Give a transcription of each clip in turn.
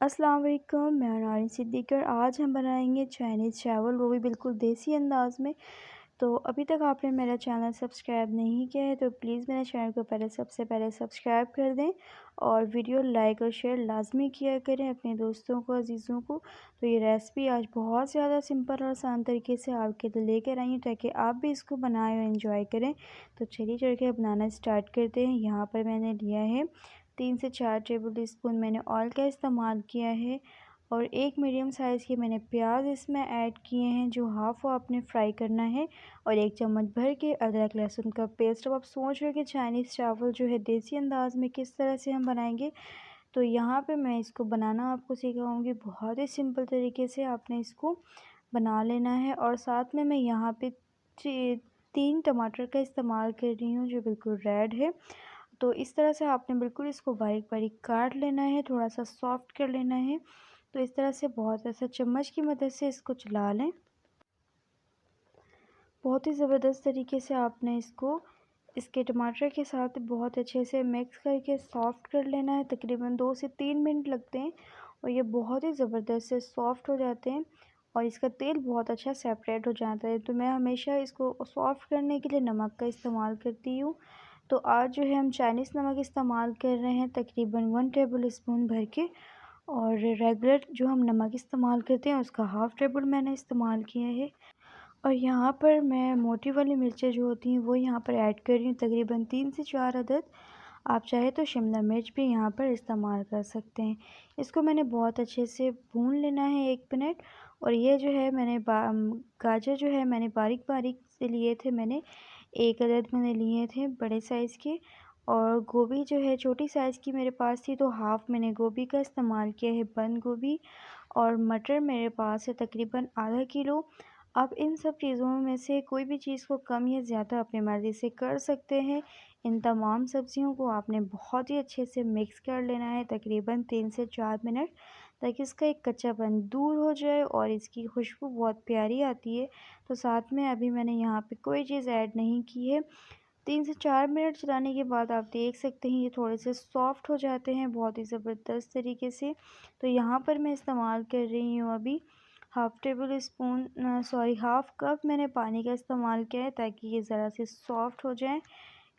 अस्सलाम वालेकुम, मैं नारिन सिद्दीकी और आज हम बनाएंगे चाइनीज़ चावल, वो भी बिल्कुल देसी अंदाज़ में। तो अभी तक आपने मेरा चैनल सब्सक्राइब नहीं किया है तो प्लीज़ मेरे चैनल को सबसे पहले सब्सक्राइब कर दें और वीडियो लाइक और शेयर लाजमी किया करें अपने दोस्तों को, अजीज़ों को। तो ये रेसिपी आज बहुत ज़्यादा सिंपल और आसान तरीके से आपके लिए लेकर आई हूँ ताकि आप भी इसको बनाएं और इन्जॉय करें। तो चलिए चल के बनाना स्टार्ट करते हैं। यहाँ पर मैंने लिया है 3 से 4 टेबल स्पून मैंने ऑयल का इस्तेमाल किया है और एक मीडियम साइज़ के मैंने प्याज इसमें ऐड किए हैं जो हाफ़ आपने फ्राई करना है और 1 चम्मच भर के अदरक लहसुन का पेस्ट। अब आप सोच रहे हो कि चाइनीज़ चावल जो है देसी अंदाज़ में किस तरह से हम बनाएंगे, तो यहाँ पे मैं इसको बनाना आपको सिखाऊंगी। बहुत ही सिंपल तरीके से आपने इसको बना लेना है और साथ में मैं यहाँ पे 3 टमाटर का इस्तेमाल कर रही हूँ जो बिल्कुल रेड है। तो इस तरह से आपने बिल्कुल इसको बारीक बारीक काट लेना है, थोड़ा सा सॉफ्ट कर लेना है। तो इस तरह से बहुत ऐसा चम्मच की मदद से इसको चला लें। बहुत ही ज़बरदस्त तरीके से आपने इसको इसके टमाटर के साथ बहुत अच्छे से मिक्स करके सॉफ्ट कर लेना है। तकरीबन 2 से 3 मिनट लगते हैं और ये बहुत ही ज़बरदस्त से सॉफ्ट हो जाते हैं और इसका तेल बहुत अच्छा सेपरेट हो जाता है। तो मैं हमेशा इसको सॉफ्ट करने के लिए नमक का इस्तेमाल करती हूँ। तो आज जो है हम चाइनीज़ नमक इस्तेमाल कर रहे हैं तकरीबन 1 टेबल स्पून भर के, और रेगुलर जो हम नमक इस्तेमाल करते हैं उसका हाफ़ टेबल मैंने इस्तेमाल किया है। और यहाँ पर मैं मोटी वाली मिर्चें जो होती हैं वो यहाँ पर ऐड कर रही हूँ तकरीबन 3 से 4 अदद। आप चाहे तो शिमला मिर्च भी यहाँ पर इस्तेमाल कर सकते हैं। इसको मैंने बहुत अच्छे से भून लेना है 1 मिनट। और ये जो है मैंने गाजर जो है मैंने बारीक बारीक से लिए थे, मैंने 1 अदद मैंने लिए थे बड़े साइज़ के। और गोभी जो है छोटी साइज़ की मेरे पास थी तो हाफ़ मैंने गोभी का इस्तेमाल किया है, बंद गोभी। और मटर मेरे पास है तकरीबन आधा किलो। आप इन सब चीज़ों में से कोई भी चीज़ को कम या ज़्यादा अपनी मर्ज़ी से कर सकते हैं। इन तमाम सब्ज़ियों को आपने बहुत ही अच्छे से मिक्स कर लेना है तकरीबन 3 से 4 मिनट, ताकि इसका एक कच्चापन दूर हो जाए और इसकी खुशबू बहुत प्यारी आती है। तो साथ में अभी मैंने यहाँ पे कोई चीज़ ऐड नहीं की है। 3 से 4 मिनट चलाने के बाद आप देख सकते हैं ये थोड़े से सॉफ्ट हो जाते हैं बहुत ही ज़बरदस्त तरीके से। तो यहाँ पर मैं इस्तेमाल कर रही हूँ अभी हाफ़ कप मैंने पानी का इस्तेमाल किया है ताकि ये ज़रा से सॉफ्ट हो जाए।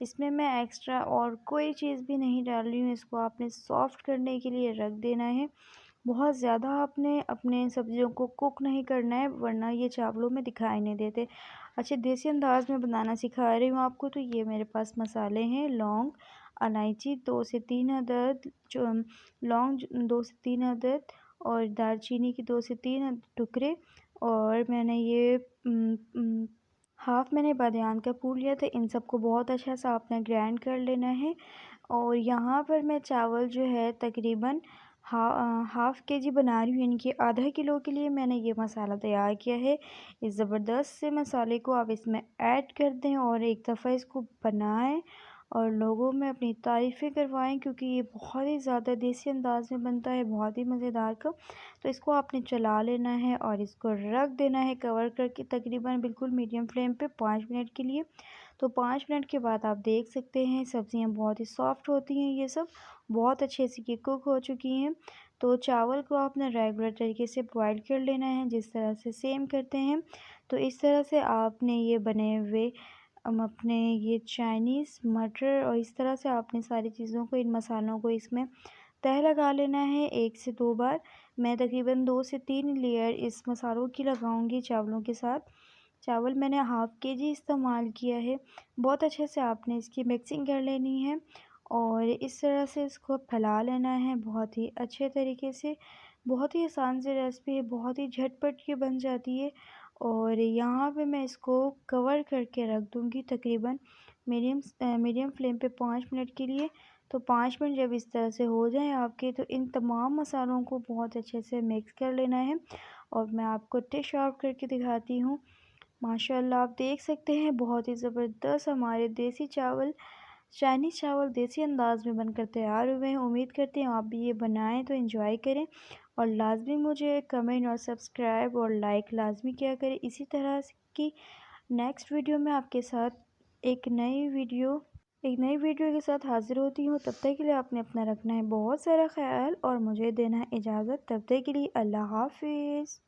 इसमें मैं एक्स्ट्रा और कोई चीज़ भी नहीं डाल रही हूँ, इसको आपने सॉफ्ट करने के लिए रख देना है। बहुत ज़्यादा आपने अपने सब्जियों को कुक नहीं करना है वरना ये चावलों में दिखाई नहीं देते। अच्छा, देसी अंदाज़ में बनाना सिखा रही हूँ आपको। तो ये मेरे पास मसाले हैं, लौंग, इलायची 2 से 3 अदद, जो लौंग 2 से 3 अदद, और दालचीनी की 2 से 3 टुकड़े। और मैंने ये हाफ़ मैंने बादियान का फूल लिया था। इन सबको बहुत अच्छा सा आपने ग्राइंड कर लेना है। और यहाँ पर मैं चावल जो है तकरीबन हाफ़ केजी बना रही हूँ, यानी कि आधा किलो के लिए मैंने ये मसाला तैयार किया है। इस ज़बरदस्त से मसाले को आप इसमें ऐड कर दें और एक दफ़ा इसको बनाएं और लोगों में अपनी तारीफ़ें करवाएं, क्योंकि ये बहुत ही ज़्यादा देसी अंदाज़ में बनता है, बहुत ही मज़ेदार का। तो इसको आपने चला लेना है और इसको रख देना है कवर करके तकरीबन बिल्कुल मीडियम फ्लेम पे 5 मिनट के लिए। तो 5 मिनट के बाद आप देख सकते हैं सब्ज़ियाँ बहुत ही सॉफ्ट होती हैं, ये सब बहुत अच्छे से ये कुक हो चुकी हैं। तो चावल को आपने रेगुलर तरीके से बॉयल कर लेना है जिस तरह से सेम करते हैं। तो इस तरह से आपने ये बने हुए हम अपने ये चाइनीज़ मटर, और इस तरह से आपने सारी चीज़ों को, इन मसालों को इसमें तह लगा लेना है 1 से 2 बार। मैं तकरीबन 2 से 3 लेयर इस मसालों की लगाऊंगी चावलों के साथ। चावल मैंने हाफ़ केजी इस्तेमाल किया है। बहुत अच्छे से आपने इसकी मिक्सिंग कर लेनी है और इस तरह से इसको फैला लेना है बहुत ही अच्छे तरीके से। बहुत ही आसान सी रेसिपी है, बहुत ही झटपट ये बन जाती है। और यहाँ पे मैं इसको कवर करके रख दूँगी तकरीबन मीडियम फ्लेम पे 5 मिनट के लिए। तो 5 मिनट जब इस तरह से हो जाएँ आपके, तो इन तमाम मसालों को बहुत अच्छे से मिक्स कर लेना है और मैं आपको डिश आउट करके दिखाती हूँ। माशाल्लाह, आप देख सकते हैं बहुत ही ज़बरदस्त हमारे देसी चावल, चाइनीज़ चावल देसी अंदाज़ में बनकर तैयार हुए हैं। उम्मीद करते हैं आप भी ये बनाएं तो एंजॉय करें और लाजमी मुझे कमेंट और सब्सक्राइब और लाइक लाजमी किया करें। इसी तरह की नेक्स्ट वीडियो में आपके साथ एक नई वीडियो एक नई वीडियो के साथ हाज़िर होती हूँ, तब तक के लिए आपने अपना रखना है बहुत सारा ख़्याल और मुझे देना है इजाज़त। तब तक के लिए अल्लाह हाफ़िज़।